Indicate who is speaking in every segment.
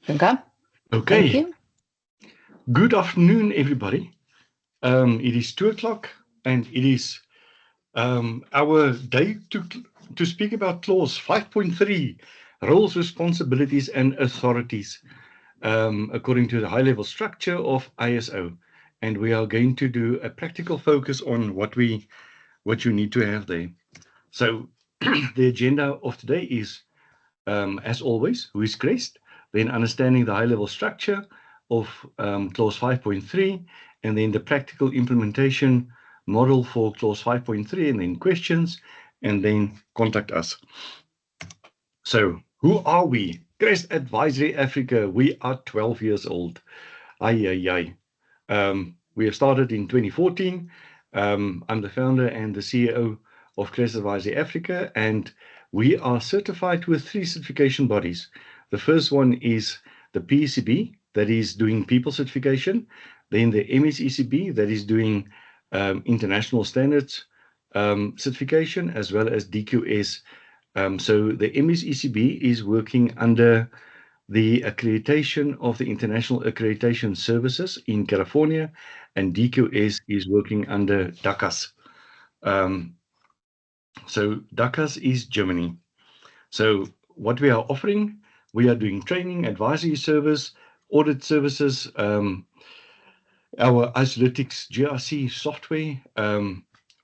Speaker 1: Okay, thank
Speaker 2: Okay,
Speaker 1: you.
Speaker 2: good afternoon, everybody. It is 2 o'clock, and it is our day to speak about clause 5.3, roles, responsibilities, and authorities, according to the high-level structure of ISO. And we are going to do a practical focus on what you need to have there. So, the agenda of today is as always, who is Crest, then understanding the high-level structure of clause 5.3, and then the practical implementation model for clause 5.3, and then questions, and then contact us. So, who are we? Crest Advisory Africa. We are 12 years old. Ay, ay, ay. We have started in 2014. I'm the founder and the CEO of Crest Advisory Africa, and we are certified with 3 certification bodies. The first one is the PECB, that is doing people certification, then the MSECB, that is doing international standards certification, as well as DQS. So the MSECB is working under the accreditation of the International Accreditation Services in California, and DQS is working under DACAS. Um, so DACAS is Germany. So what we are offering, we are doing training, advisory service, audit services, our Isolytics GRC software.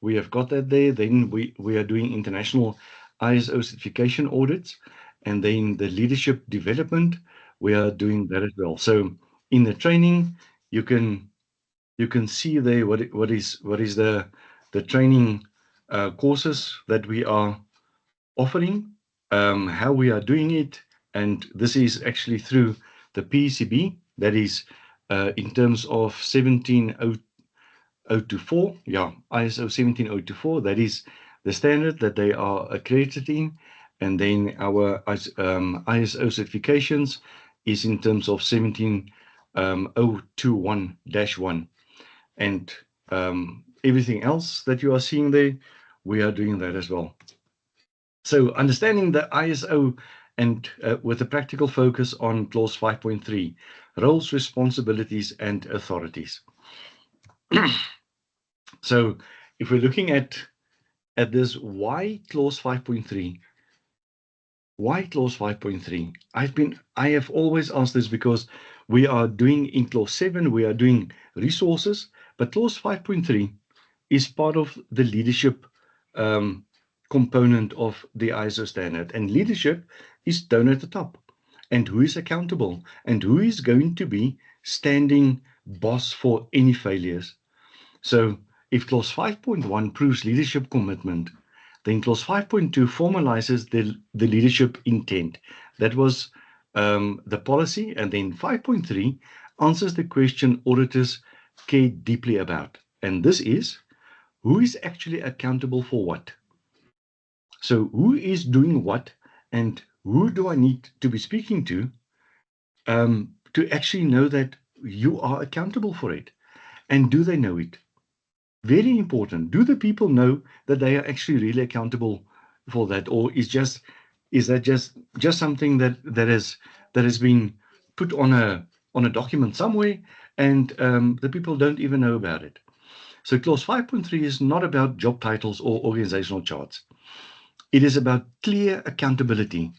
Speaker 2: We have got that there. Then we are doing international ISO certification audits, and then the leadership development, we are doing that as well. So in the training, you can see there what is the training courses that we are offering, how we are doing it, and this is actually through the PCB, that is in terms of 17024, yeah, ISO 17024, that is the standard that they are accredited in, and then our ISO certifications is in terms of 17021-1, and everything else that you are seeing there, we are doing that as well. So understanding the ISO and with a practical focus on clause 5.3, roles, responsibilities, and authorities. So if we're looking at this, why clause 5.3? Why clause 5.3? I have always asked this because we are doing in clause 7, we are doing resources, but clause 5.3 is part of the leadership um, component of the ISO standard. And leadership is down at the top. And who is accountable? And who is going to be standing boss for any failures? So if clause 5.1 proves leadership commitment, then clause 5.2 formalizes the leadership intent. That was the policy. And then 5.3 answers the question auditors care deeply about. And this is, who is actually accountable for what? So who is doing what, and who do I need to be speaking to actually know that you are accountable for it? And do they know it? Very important. Do the people know that they are actually really accountable for that, or is that just something that has been put on a document somewhere, and the people don't even know about it? So clause 5.3 is not about job titles or organizational charts. It is about clear accountability,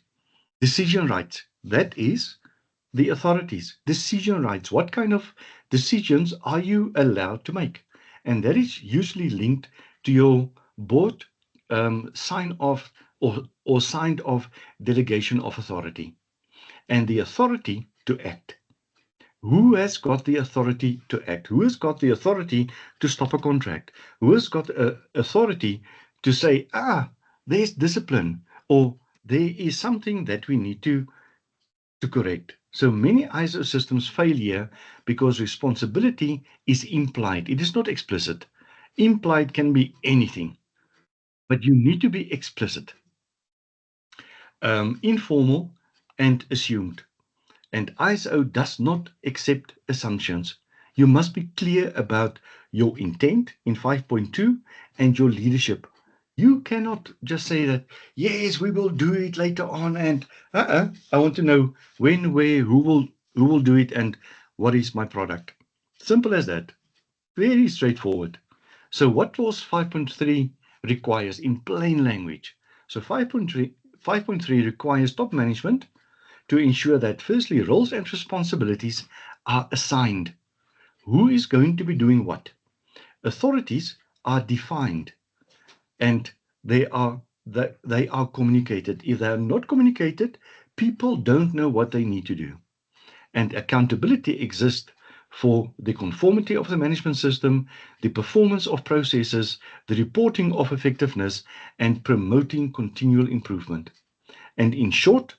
Speaker 2: decision rights. That is the authorities. Decision rights. What kind of decisions are you allowed to make? And that is usually linked to your board sign off or signed off delegation of authority. And the authority to act. Who has got the authority to act? Who has got the authority to stop a contract? Who has got authority to say, there's discipline, or there is something that we need to correct? So many ISO systems fail here because responsibility is implied. It is not explicit. Implied can be anything, but you need to be explicit, informal, and assumed. And ISO does not accept assumptions. You must be clear about your intent in 5.2 and your leadership. You cannot just say that, yes, we will do it later on. And I want to know when, where, who Who will do it and what is my product? Simple as that. Very straightforward. So what clause 5.3 requires in plain language? So 5.3 requires top management to ensure that firstly, roles and responsibilities are assigned. Who is going to be doing what? Authorities are defined and they are communicated. If they are not communicated, people don't know what they need to do. And accountability exists for the conformity of the management system, the performance of processes, the reporting of effectiveness, and promoting continual improvement. And in short,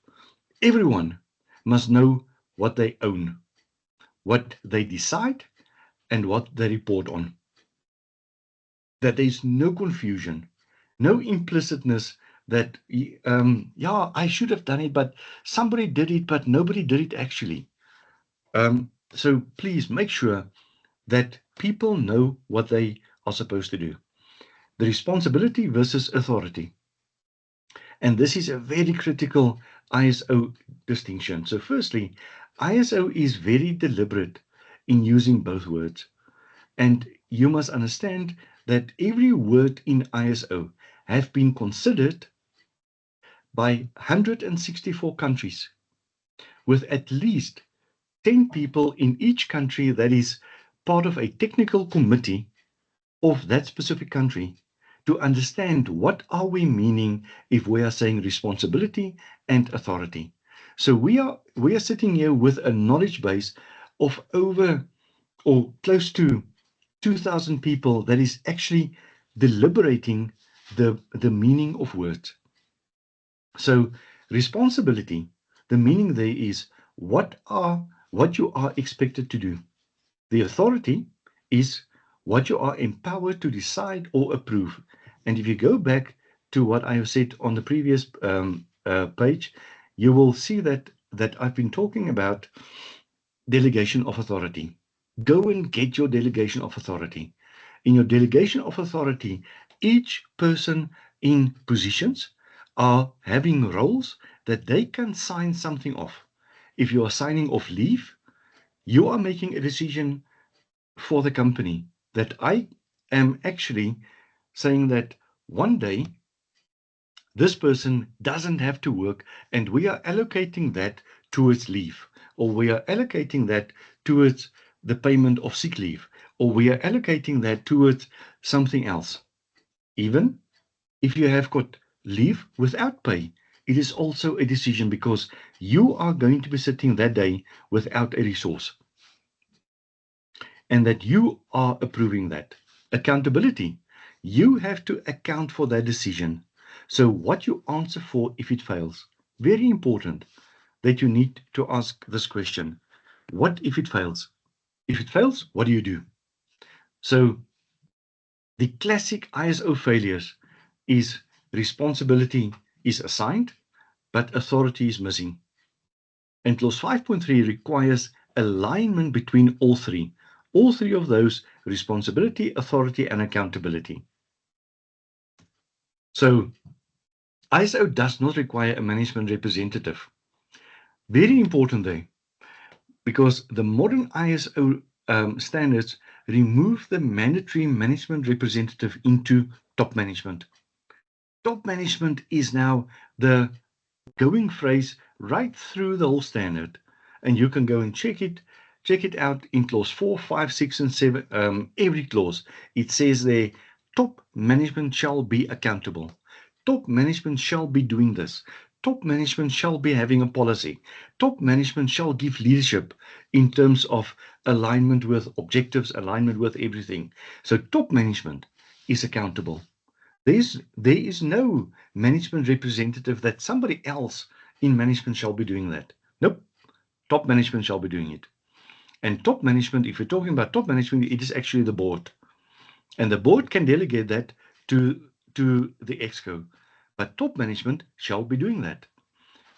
Speaker 2: everyone must know what they own, what they decide, and what they report on. That there is no confusion, no implicitness that, yeah, I should have done it, but somebody did it, but nobody did it actually. So please make sure that people know what they are supposed to do. The responsibility versus authority. And this is a very critical ISO distinction. So firstly, ISO is very deliberate in using both words. And you must understand that every word in ISO have been considered by 164 countries, with at least 10 people in each country that is part of a technical committee of that specific country to understand what are we meaning if we are saying responsibility and authority. So we are sitting here with a knowledge base of over or close to 2,000 people that is actually deliberating the meaning of words. So responsibility, the meaning there is what you are expected to do. The authority is what you are empowered to decide or approve. And if you go back to what I have said on the previous page, you will see that I've been talking about delegation of authority. Go and get your delegation of authority. In your delegation of authority, each person in positions are having roles that they can sign something off. If you are signing off leave, you are making a decision for the company that I am actually saying that one day this person doesn't have to work and we are allocating that towards leave, or we are allocating that towards the payment of sick leave, or we are allocating that towards something else. Even if you have got leave without pay, it is also a decision because you are going to be sitting that day without a resource. And that you are approving that. Accountability. You have to account for that decision. So what you answer for if it fails. Very important that you need to ask this question. What if it fails? If it fails, what do you do? So the classic ISO failures is responsibility is assigned, but authority is missing. And clause 5.3 requires alignment between all three. All three of those: responsibility, authority, and accountability. So ISO does not require a management representative. Very important there, because the modern ISO standards remove the mandatory management representative into top management. Top management is now the going phrase right through the whole standard. And you can go and check it out in clause 4, 5, 6, and 7. Every clause, it says there, top management shall be accountable. Top management shall be doing this. Top management shall be having a policy. Top management shall give leadership in terms of alignment with objectives, alignment with everything. So top management is accountable. There is no management representative that somebody else in management shall be doing that. Nope. Top management shall be doing it. And top management, if you're talking about top management, it is actually the board. And the board can delegate that to the exco. But top management shall be doing that.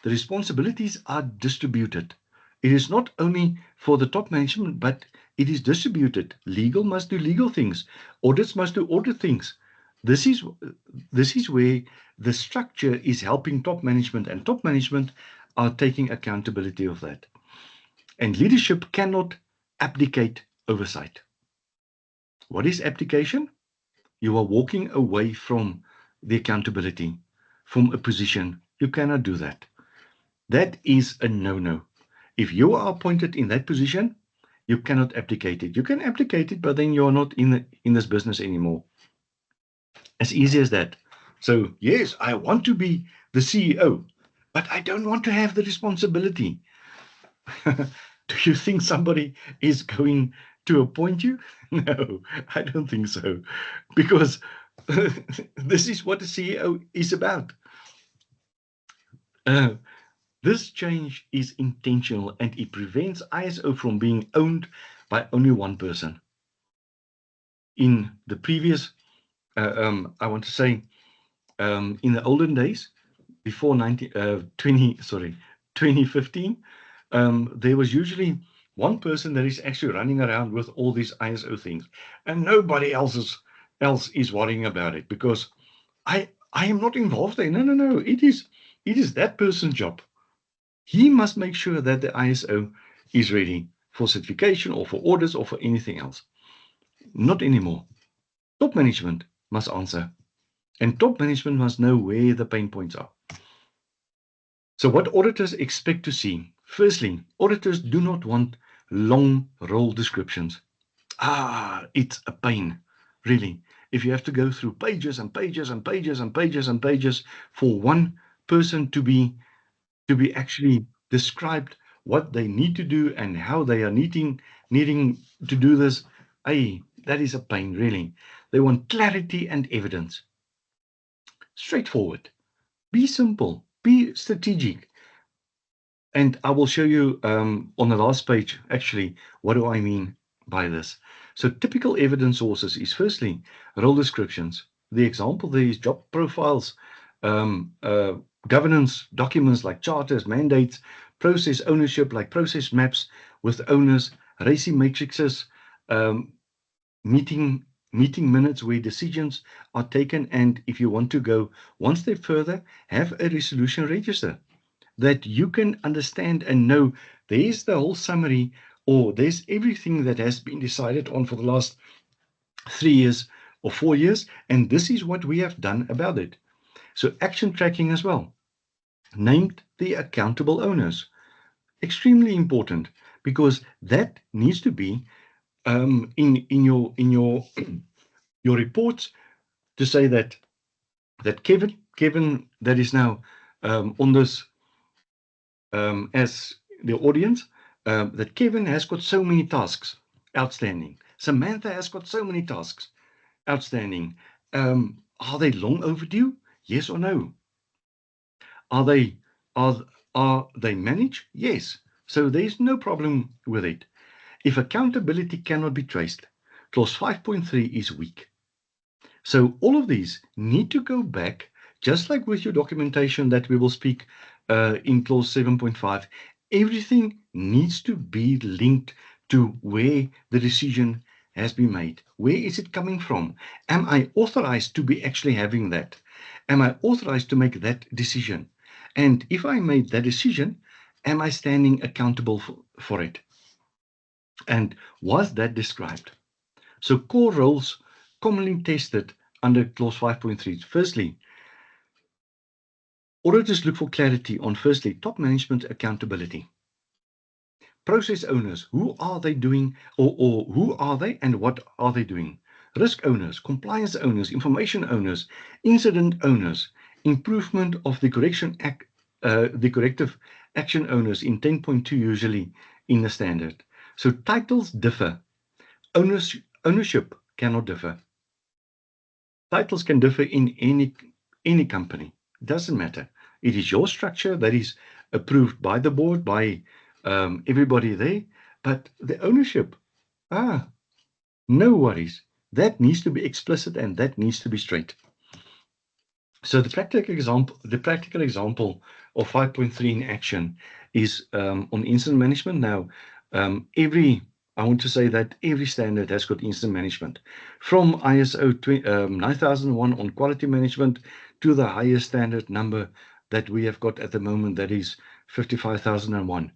Speaker 2: The responsibilities are distributed. It is not only for the top management, but it is distributed. Legal must do legal things. Audits must do audit things. This is where the structure is helping top management, and top management are taking accountability of that. And leadership cannot abdicate oversight. What is abdication? You are walking away from the accountability, from a position. You cannot do that. That is a no-no. If you are appointed in that position, you cannot abdicate it. You can abdicate it, but then you're not in this business anymore. As easy as that. So, yes, I want to be the CEO, but I don't want to have the responsibility. Do you think somebody is going to appoint you? No, I don't think so. Because this is what the CEO is about. This change is intentional and it prevents ISO from being owned by only one person. In the previous, I want to say, in the olden days, before 2015, there was usually one person that is actually running around with all these ISO things, and nobody else is worrying about it because I am not involved there. No. It is that person's job. He must make sure that the ISO is ready for certification or for orders or for anything else. Not anymore. Top management must answer, and top management must know where the pain points are. So what auditors expect to see? Firstly, auditors do not want long role descriptions. It's a pain, really. If you have to go through pages and pages and pages and pages and pages for one person to be actually described what they need to do and how they are needing to do this, that is a pain, really. They want clarity and evidence. Straightforward. Be simple. Be strategic. And I will show you on the last page, actually, what do I mean by this. So typical evidence sources is firstly, role descriptions. The example there is job profiles, governance documents like charters, mandates, process ownership like process maps with owners, RACI matrices, meeting minutes where decisions are taken. And if you want to go one step further, have a resolution register that you can understand and know there's the whole summary, or there's everything that has been decided on for the last 3 years or 4 years, and this is what we have done about it. So action tracking as well. Named the accountable owners. Extremely important, because that needs to be in your your reports to say that Kevin that is now on this as the audience, that Kevin has got so many tasks outstanding. Samantha has got so many tasks outstanding. Are they long overdue? Yes or no? Are they managed? Yes. So there's no problem with it. If accountability cannot be traced, clause 5.3 is weak. So all of these need to go back, just like with your documentation that we will speak in clause 7.5. Everything needs to be linked to where the decision has been made. Where is it coming from? Am I authorized to be actually having that? Am I authorized to make that decision? And if I made that decision, am I standing accountable for it? And was that described? So core roles commonly tested under clause 5.3. Firstly, auditors look for clarity on firstly, top management accountability. Process owners, who are they doing, or who are they and what are they doing? Risk owners, compliance owners, information owners, incident owners, improvement of the the corrective action owners in 10.2 usually in the standard. So titles differ. Ownership cannot differ. Titles can differ in any company. Doesn't matter. It is your structure that is approved by the board, by everybody there. But the ownership, no worries. That needs to be explicit and that needs to be straight. So the practical example of 5.3 in action is on incident management. Now, I want to say that every standard has got incident management, from ISO 9001 on quality management to the highest standard number that we have got at the moment, that is 55001.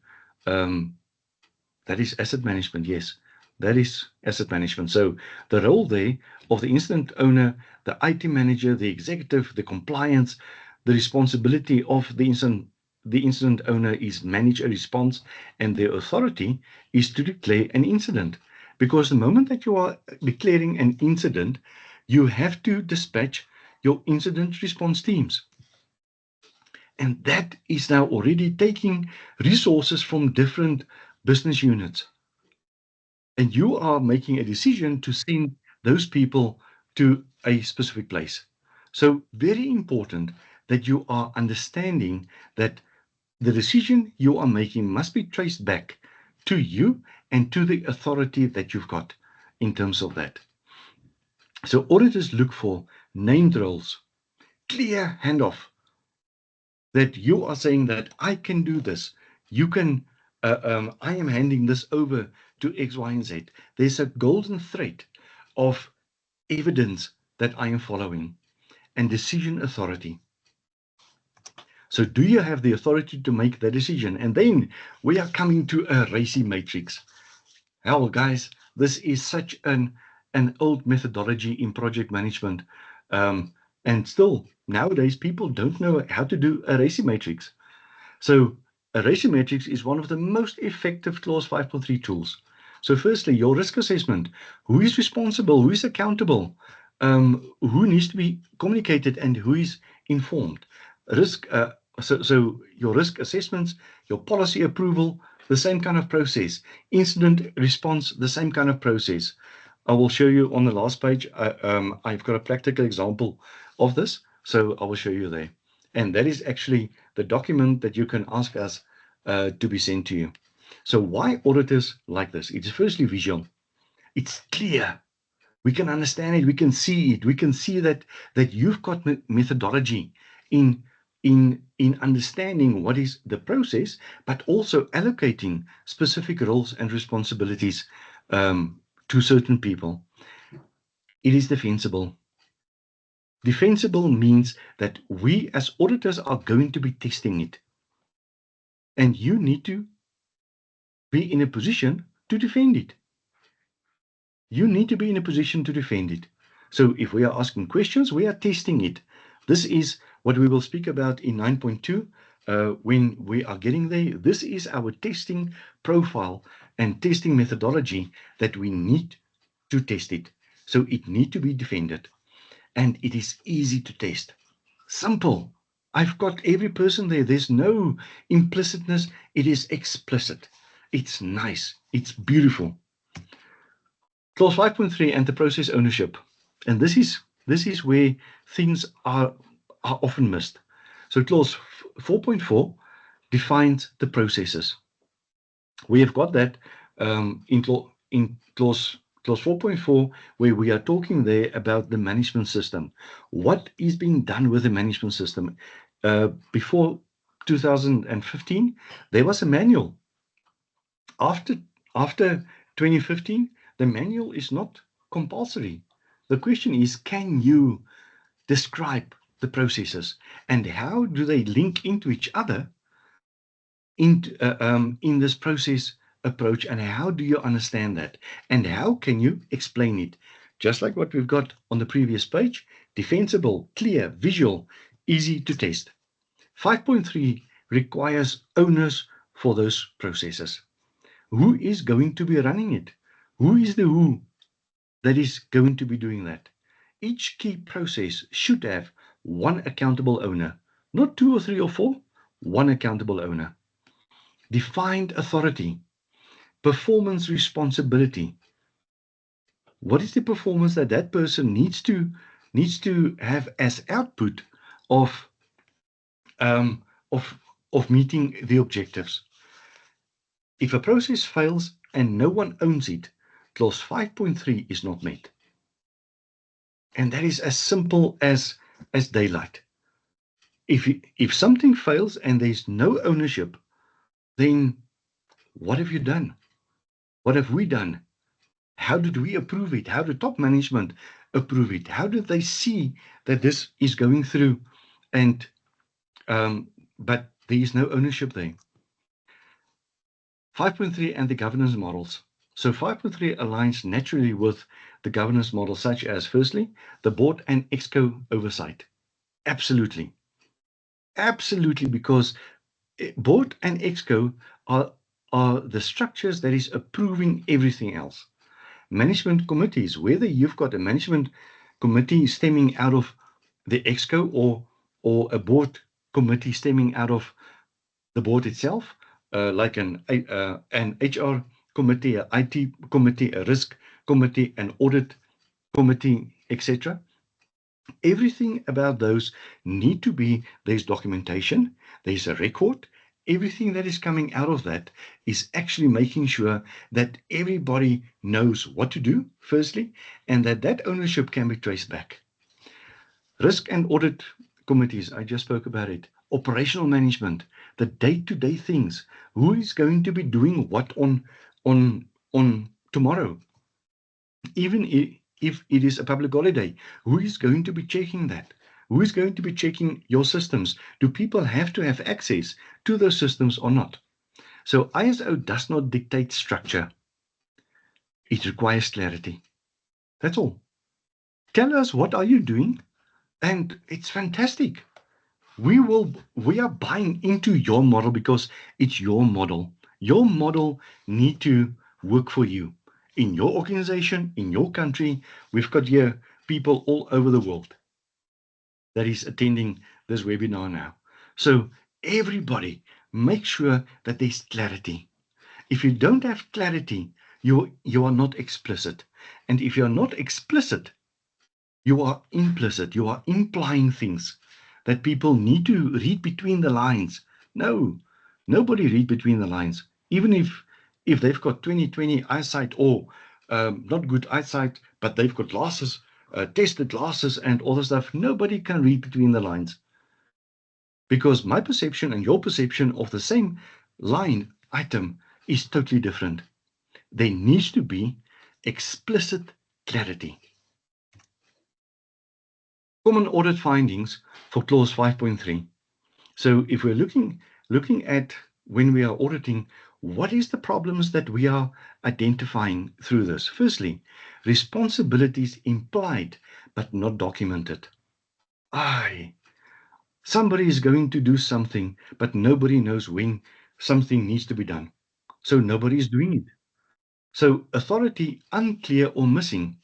Speaker 2: That is asset management, yes. That is asset management. So the role there of the incident owner, the IT manager, the executive, the compliance, the responsibility of the incident owner is manage a response, and their authority is to declare an incident. Because the moment that you are declaring an incident, you have to dispatch your incident response teams. And that is now already taking resources from different business units. And you are making a decision to send those people to a specific place. So very important that you are understanding that the decision you are making must be traced back to you and to the authority that you've got in terms of that. So auditors look for named roles, clear handoff, that you are saying that I can do this. You can, I am handing this over to X, Y, and Z. There's a golden thread of evidence that I am following and decision authority. So do you have the authority to make the decision? And then we are coming to a RACI matrix. Hell, guys, this is such an old methodology in project management. And still, nowadays, people don't know how to do a RACI matrix. So a RACI matrix is one of the most effective Clause 5.3 tools. So firstly, your risk assessment. Who is responsible? Who is accountable? Who needs to be communicated and who is informed? Risk. So your risk assessments, your policy approval, the same kind of process. Incident response, the same kind of process. I will show you on the last page. I've got a practical example of this, so I will show you there. And that is actually the document that you can ask us to be sent to you. So why auditors like this? It's firstly visual. It's clear. We can understand it. We can see it. We can see that you've got methodology in understanding what is the process, but also allocating specific roles and responsibilities to certain people. It is defensible. Defensible means that we as auditors are going to be testing it. And you need to be in a position to defend it. You need to be in a position to defend it. So if we are asking questions, we are testing it. This is what we will speak about in 9.2 when we are getting there. This is our testing profile and testing methodology that we need to test it. So it needs to be defended. And it is easy to test. Simple. I've got every person there. There's no implicitness. It is explicit. It's nice. It's beautiful. Clause 5.3 and the process ownership. And this is where things are often missed. So clause 4.4 defines the processes. We have got that in clause 4.4, where we are talking there about the management system. What is being done with the management system? Before 2015, there was a manual. After 2015, the manual is not compulsory. The question is, can you describe the processes and how do they link into each other in this process approach, and how do you understand that, and how can you explain it? Just like what we've got on the previous page, defensible, clear, visual, easy to test. 5.3 requires owners for those processes. Who is going to be running it? Who is the who that is going to be doing that? Each key process should have one accountable owner, not 2 or 3 or 4, one accountable owner. Defined authority, performance responsibility. What is the performance that that person needs to have as output of meeting the objectives? If a process fails and no one owns it, clause 5.3 is not met. And that is as simple as daylight. If something fails and there's no ownership, then what have you done? What have we done? How did we approve it? How did top management approve it? How did they see that this is going through? And but there is no ownership there. 5.3 and the governance models. So 5.3 aligns naturally with the governance model, such as, firstly, the board and exco oversight. Absolutely. Absolutely, because board and exco are the structures that is approving everything else. Management committees, whether you've got a management committee stemming out of the exco or a board committee stemming out of the board itself, like an HR committee, an IT committee, a risk committee, an audit committee, etc. Everything about those need to be, there's documentation, there's a record. Everything that is coming out of that is actually making sure that everybody knows what to do, firstly, and that ownership can be traced back. Risk and audit committees, I just spoke about it. Operational management, the day-to-day things. Who is going to be doing what on tomorrow? Even if it is a public holiday, who is going to be checking that? Who is going to be checking your systems? Do people have to have access to those systems or not? So ISO does not dictate structure. It requires clarity. That's all. Tell us, what are you doing? And it's fantastic. We are buying into your model because it's your model. Your model need to work for you. In your organization, in your country, we've got here people all over the world that is attending this webinar now. So everybody, make sure that there's clarity. If you don't have clarity, you are not explicit. And if you're not explicit, you are implicit. You are implying things that people need to read between the lines. No, nobody read between the lines. Even if they've got 20/20 eyesight or not good eyesight, but they've got glasses, tested glasses and all the stuff, nobody can read between the lines. Because my perception and your perception of the same line item is totally different. There needs to be explicit clarity. Common audit findings for clause 5.3. So if we're looking at when we are auditing, what is the problems that we are identifying through this? Firstly, responsibilities implied but not documented. Somebody is going to do something, but nobody knows when something needs to be done. So nobody is doing it. So authority unclear or missing.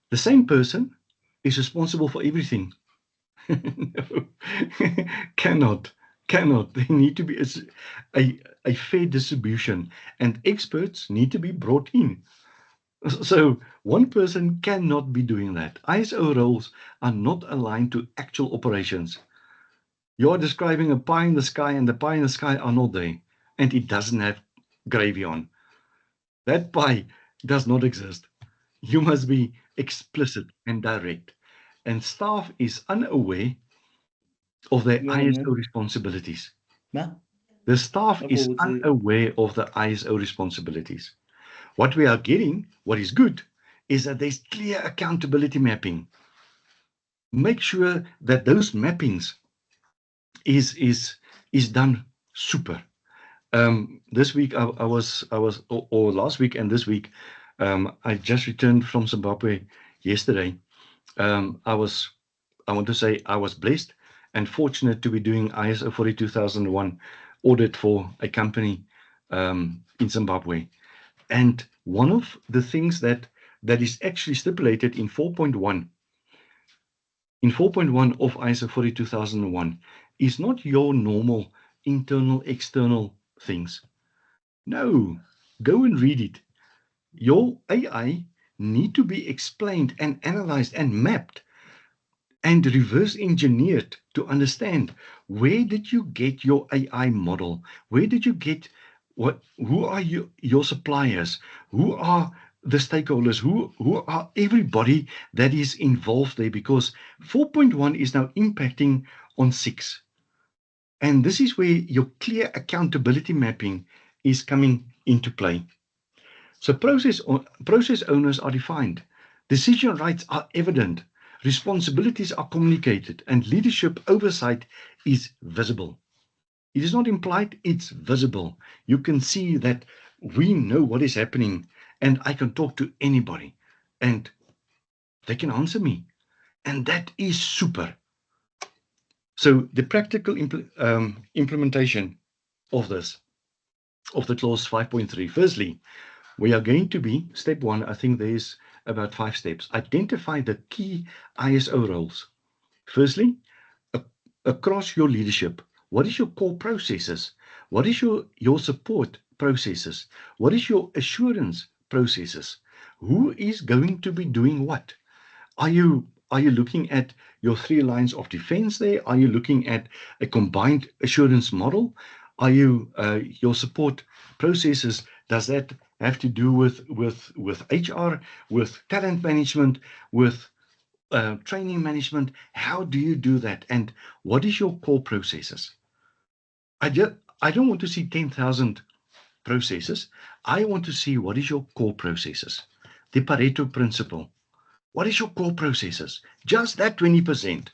Speaker 2: The same person is responsible for everything. No, cannot. There need to be a fair distribution, and experts need to be brought in. So one person cannot be doing that. ISO roles are not aligned to actual operations. You're describing a pie in the sky, and the pie in the sky are not there, and it doesn't have gravy on. That pie does not exist. You must be explicit and direct. And staff is unaware of their ISO responsibilities. The staff is unaware of the ISO responsibilities. What we are getting, what is good, is that there's clear accountability mapping. Make sure that those mappings is done super. This week I was or last week and this week, I just returned from Zimbabwe yesterday. I want to say I was blessed and fortunate to be doing ISO 42001 audit for a company in Zimbabwe. And one of the things that is actually stipulated in 4.1 of ISO 42001 is not your normal internal, external things. No, go and read it. Your AI need to be explained and analyzed and mapped and reverse engineered to understand, where did you get your AI model? Where did you get who are your suppliers? Who are the stakeholders? Who are everybody that is involved there? Because 4.1 is now impacting on 6. And this is where your clear accountability mapping is coming into play. So process owners are defined. Decision rights are evident. Responsibilities are communicated, and leadership oversight is visible. It is not implied, it's visible. You can see that we know what is happening, and I can talk to anybody and they can answer me. And that is super. So the practical implementation of this, of the clause 5.3, firstly, we are going to be, step one, I think there's about 5 steps. Identify the key ISO roles. Firstly, across your leadership, what is your core processes? What is your support processes? What is your assurance processes? Who is going to be doing what? Are you looking at your 3 lines of defense there? Are you looking at a combined assurance model? Are you your support processes, does that have to do with HR, with talent management, with training management? How do you do that? And what is your core processes? I don't want to see 10,000 processes. I want to see what is your core processes. The Pareto principle. What is your core processes? Just that 20%.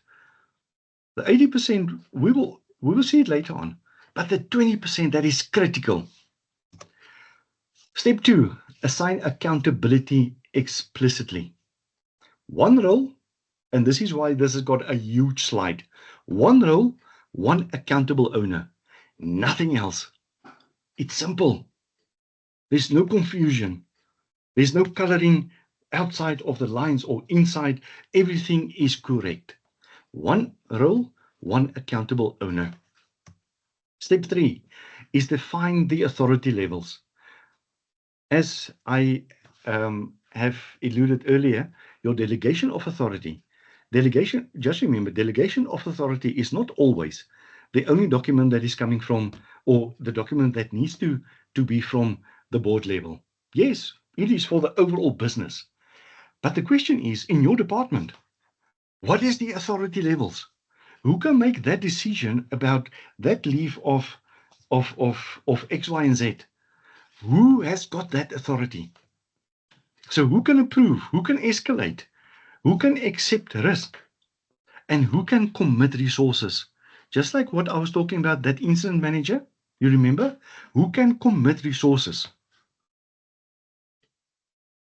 Speaker 2: The 80%, we will see it later on. But the 20%, that is critical. Step 2, assign accountability explicitly. One role, and this is why this has got a huge slide. One role, one accountable owner. Nothing else. It's simple. There's no confusion. There's no coloring outside of the lines or inside. Everything is correct. One role, one accountable owner. Step 3 is define the authority levels. As I have alluded earlier, your delegation of authority. Delegation, just remember, delegation of authority is not always the only document that is coming from, or the document that needs to be from the board level. Yes, it is for the overall business. But the question is, in your department, what is the authority levels? Who can make that decision about that leave of X, Y, and Z? Who has got that authority? So who can approve? Who can escalate? Who can accept risk? And who can commit resources? Just like what I was talking about, that incident manager, you remember? Who can commit resources?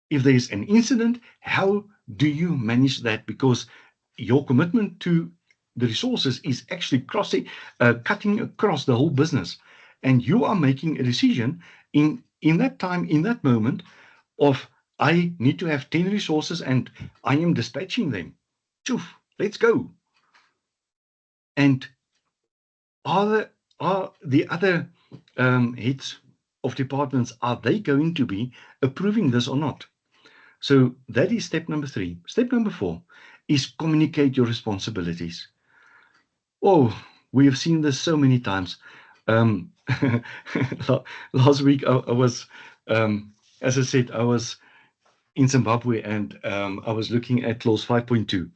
Speaker 2: If there is an incident, how do you manage that? Because your commitment to the resources is actually cutting across the whole business. And you are making a decision in that time, in that moment of, I need to have 10 resources and I am dispatching them. Choof, let's go. And are the other heads of departments, are they going to be approving this or not? So that is step number 3. Step number 4 is communicate your responsibilities. Oh, we have seen this so many times. Last week I was, as I said, I was in Zimbabwe and I was looking at clause 5.2.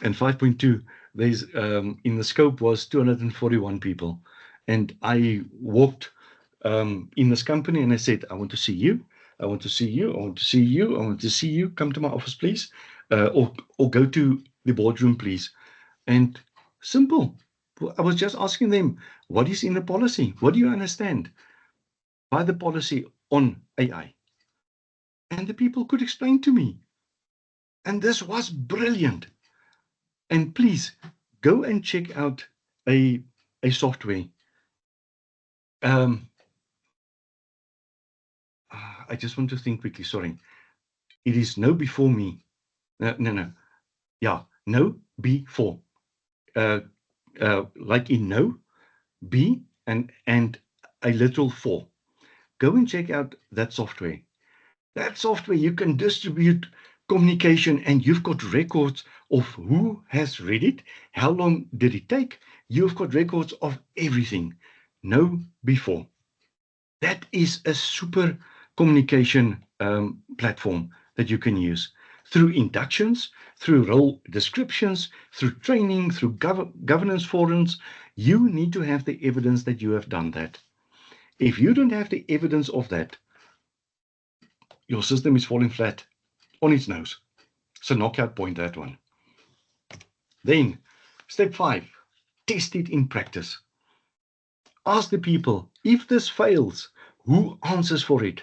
Speaker 2: And 5.2, there's in the scope was 241 people. And I walked in this company and I said, I want to see you. I want to see you. I want to see you. I want to see you. Come to my office, please. Or go to the boardroom, please. And simple. I was just asking them, what is in the policy? What do you understand by the policy on AI? And the people could explain to me. And this was brilliant. And please go and check out a software. I just want to think quickly. Sorry. It is no before me. No. Yeah, no, before. Like in no, be, and a literal for. Go and check out that software. That software, you can distribute communication and you've got records of who has read it, how long did it take. You've got records of everything. No before. That is a super communication platform that you can use through inductions, through role descriptions, through training, through governance forums. You need to have the evidence that you have done that. If you don't have the evidence of that, your system is falling flat on its nose. So knockout point, that one. Then step 5, test it in practice. Ask the people, if this fails, who answers for it?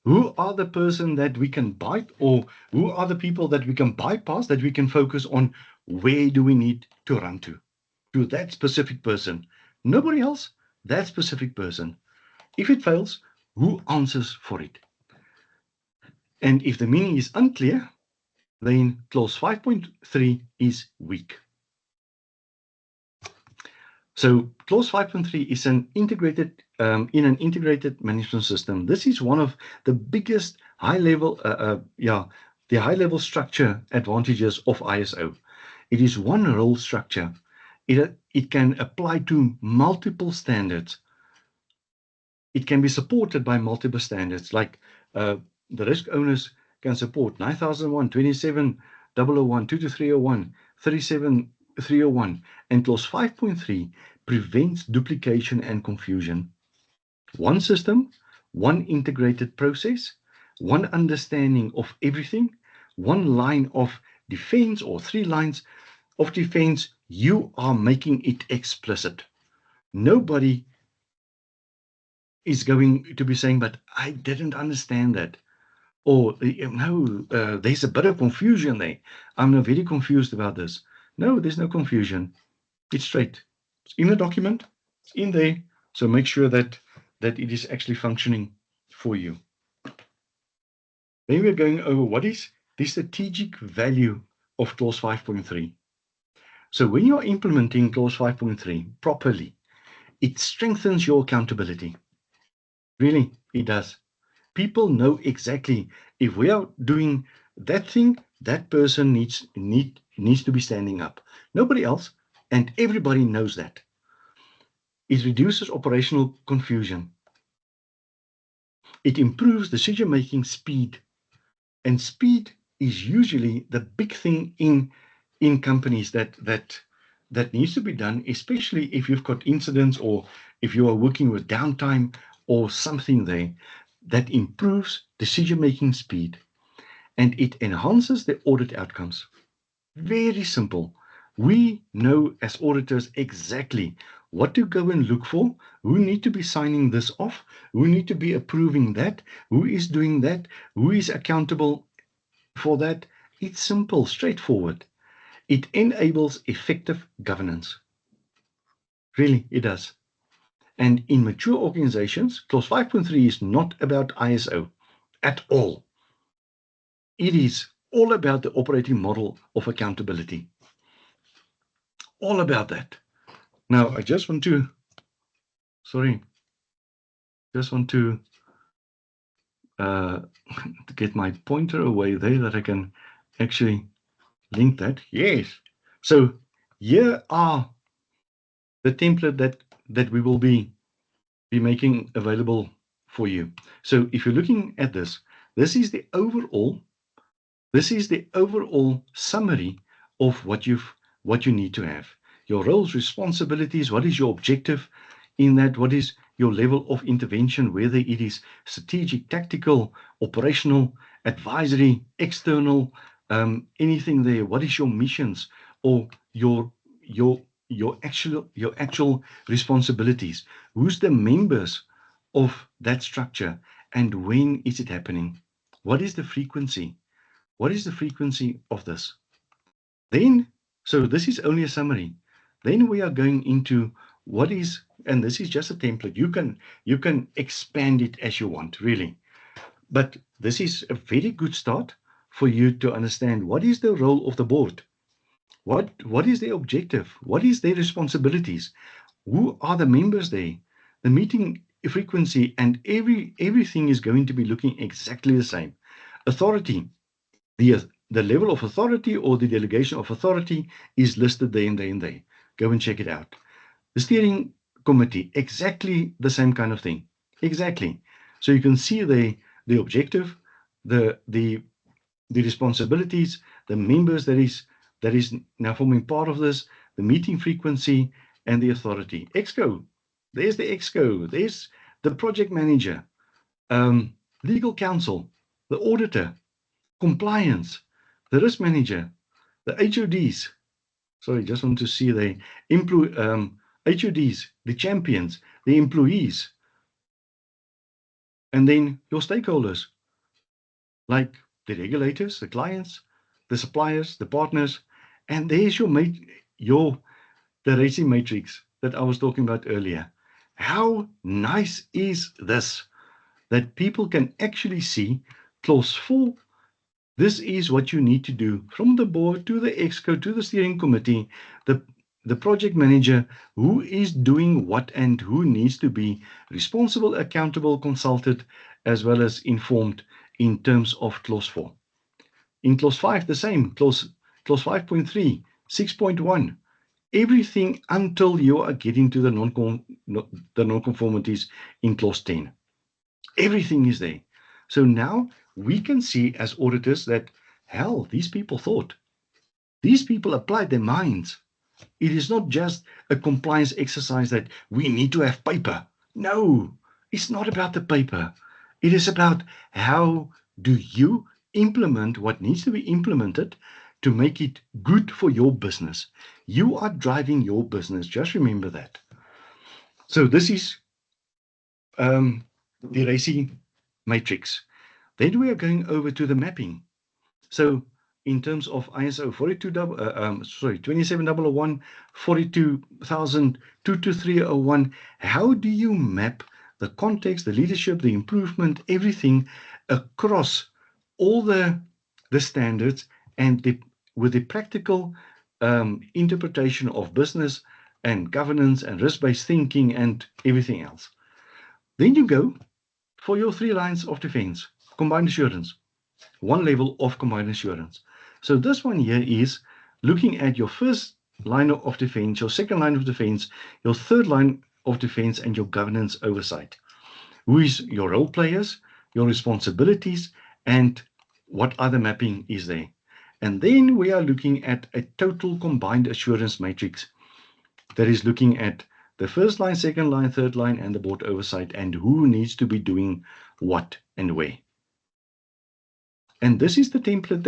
Speaker 2: Who are the person that we can or who are the people that we can bypass, that we can focus on? Where do we need to run to that specific person? Nobody else, that specific person. If it fails, who answers for it? And if the meaning is unclear, then clause 5.3 is weak. So clause 5.3 is an integrated in an integrated management system. This is one of the biggest high-level, the high-level structure advantages of ISO. It is one role structure. It can apply to multiple standards. It can be supported by multiple standards, like the risk owners can support 9001, 27001, 22301, 37301, and clause 5.3 prevents duplication and confusion. One system, one integrated process, one understanding of everything, one line of defense or 3 lines of defense. You are making it explicit. Nobody is going to be saying, but I didn't understand that. Or, no, there's a bit of confusion there. I'm now very confused about this. No, there's no confusion. It's straight. It's in the document, it's in there. So make sure that it is actually functioning for you. Then we're going over what is the strategic value of clause 5.3. So when you're implementing clause 5.3 properly, it strengthens your accountability. Really, it does. People know exactly if we are doing that thing, that person needs to be standing up. Nobody else, and everybody knows that. It reduces operational confusion. It improves decision-making speed, and speed is usually the big thing in companies that needs to be done, especially if you've got incidents or if you are working with downtime or something there. That improves decision-making speed, and it enhances the audit outcomes. Very simple. We know as auditors exactly what to go and look for, who need to be signing this off, who need to be approving that, who is doing that, who is accountable for that. It's simple, straightforward. It enables effective governance. Really, it does. And in mature organizations, clause 5.3 is not about ISO at all. It is all about the operating model of accountability. All about that. Now, I just want to, to get my pointer away there that I can actually link that. Yes. So here are the template that we will be making available for you. So if you're looking at this, this is the overall summary of what you need to have. Your roles, responsibilities, what is your objective in that, what is your level of intervention, whether it is strategic, tactical, operational, advisory, external, anything there. What is your missions or your actual responsibilities? Who's the members of that structure, and when is it happening? What is the frequency? What is the frequency of this? Then, so this is only a summary. Then we are going into what is, and this is just a template. You can expand it as you want, really. But this is a very good start for you to understand what is the role of the board. What is their objective? What is their responsibilities? Who are the members there? The meeting frequency, and everything is going to be looking exactly the same. Authority, the level of authority or the delegation of authority is listed there and there and there. Go and check it out. The steering committee, exactly the same kind of thing. Exactly. So you can see the objective, the responsibilities, the members that is now forming part of this, the meeting frequency, and the authority. ExCo, there's the ExCo, there's the project manager, legal counsel, the auditor, compliance, the risk manager, the HODs. Sorry, just want to see the HODs, the champions, the employees, and then your stakeholders, like the regulators, the clients, the suppliers, the partners, and there's the racing matrix that I was talking about earlier. How nice is this? That people can actually see clause 4. This is what you need to do from the board to the exco to the steering committee, the project manager, who is doing what and who needs to be responsible, accountable, consulted, as well as informed in terms of clause 4. In clause 5, the same, clause 5.3, 6.1, everything until you are getting to the non-conformities in clause 10. Everything is there. So now we can see as auditors that, hell, these people thought. These people applied their minds. It is not just a compliance exercise that we need to have paper. No, it's not about the paper. It is about how do you implement what needs to be implemented to make it good for your business. You are driving your business. Just remember that. So this is the RACI matrix. Then we are going over to the mapping. So in terms of ISO 27001, 42000, 22301, how do you map the context, the leadership, the improvement, everything across all the standards and with the practical interpretation of business and governance and risk-based thinking and everything else? Then you go for your 3 lines of defense, combined assurance. One level of combined assurance. So this one here is looking at your first line of defense, your second line of defense, your third line of defense, and your governance oversight. Who is your role players, your responsibilities, and what other mapping is there? And then we are looking at a total combined assurance matrix that is looking at the first line, second line, third line, and the board oversight, and who needs to be doing what and where. And this is the template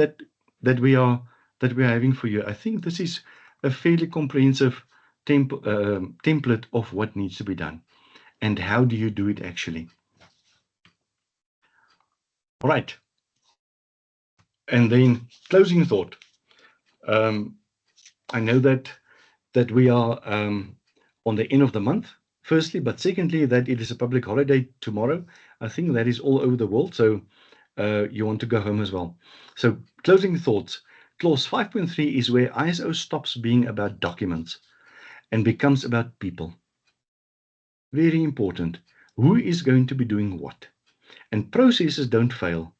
Speaker 2: that we are having for you. I think this is a fairly comprehensive template of what needs to be done and how do you do it actually. All right. And then closing thought. I know that we are on the end of the month, firstly, but secondly, that it is a public holiday tomorrow. I think that is all over the world. So you want to go home as well. So closing thoughts. Clause 5.3 is where ISO stops being about documents and becomes about people. Very important. Who is going to be doing what? And processes don't fail.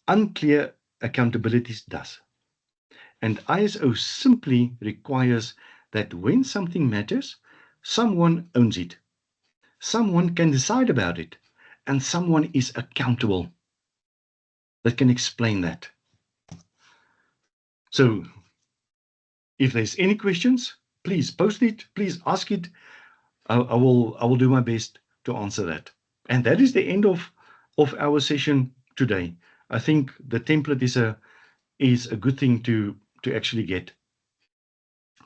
Speaker 2: Unclear accountabilities does. And ISO simply requires that when something matters, someone owns it. Someone can decide about it. And someone is accountable that can explain that. So if there's any questions, please post it, please ask it. I will do my best to answer that. And that is the end of our session today. I think the template is a good thing to actually get.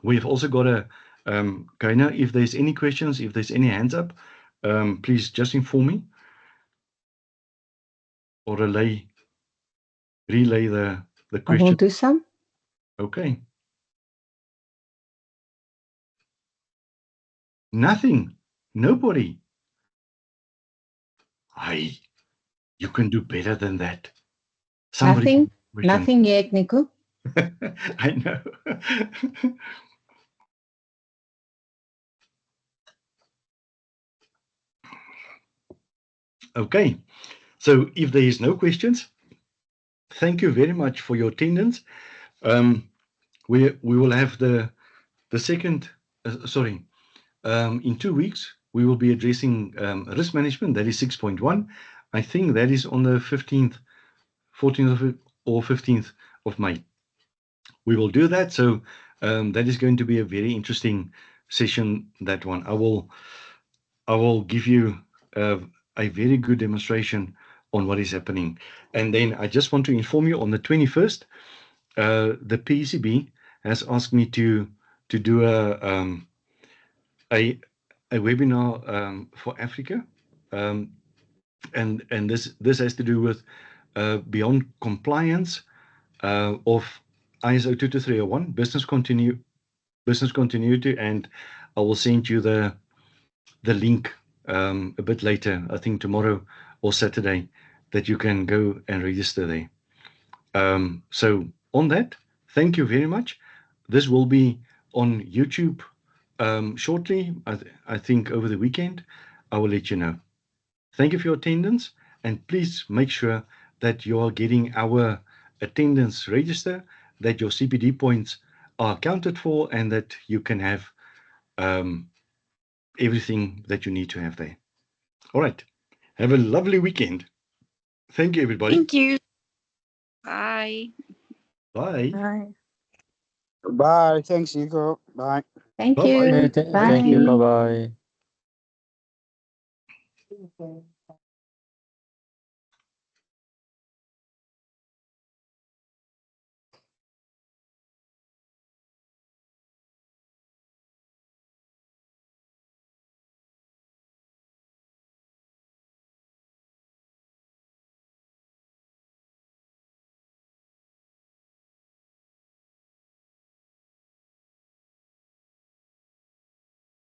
Speaker 2: We've also got a Kaina, if there's any questions, if there's any hands up, please just inform me or relay the question.
Speaker 1: I will do some.
Speaker 2: Okay. Nothing. Nobody. You can do better than that.
Speaker 1: Nothing yet, Nico.
Speaker 2: I know. Okay. So if there is no questions, thank you very much for your attendance. We will have the second, in 2 weeks, we will be addressing risk management. That is 6.1. I think that is on the 14th or 15th of May. We will do that. So that is going to be a very interesting session, that one. I will give you a very good demonstration on what is happening. And then I just want to inform you on the 21st, the PECB has asked me to do a a webinar for Africa, and this has to do with beyond compliance of ISO 22301 business continuity, and I will send you the link a bit later, I think tomorrow or Saturday, that you can go and register there. So on that, thank you very much. This will be on YouTube shortly. I think over the weekend, I will let you know. Thank you for your attendance, and please make sure that you are getting our attendance register, that your CPD points are accounted for, and that you can have everything that you need to have there. All right. Have a lovely weekend. Thank you, everybody.
Speaker 1: Thank you. Bye.
Speaker 2: Bye.
Speaker 3: Bye.
Speaker 4: Bye. Thanks, Nico. Bye.
Speaker 3: Thank
Speaker 2: Bye-bye.
Speaker 3: you.
Speaker 2: Thank
Speaker 3: Bye.
Speaker 5: Thank you. Bye bye.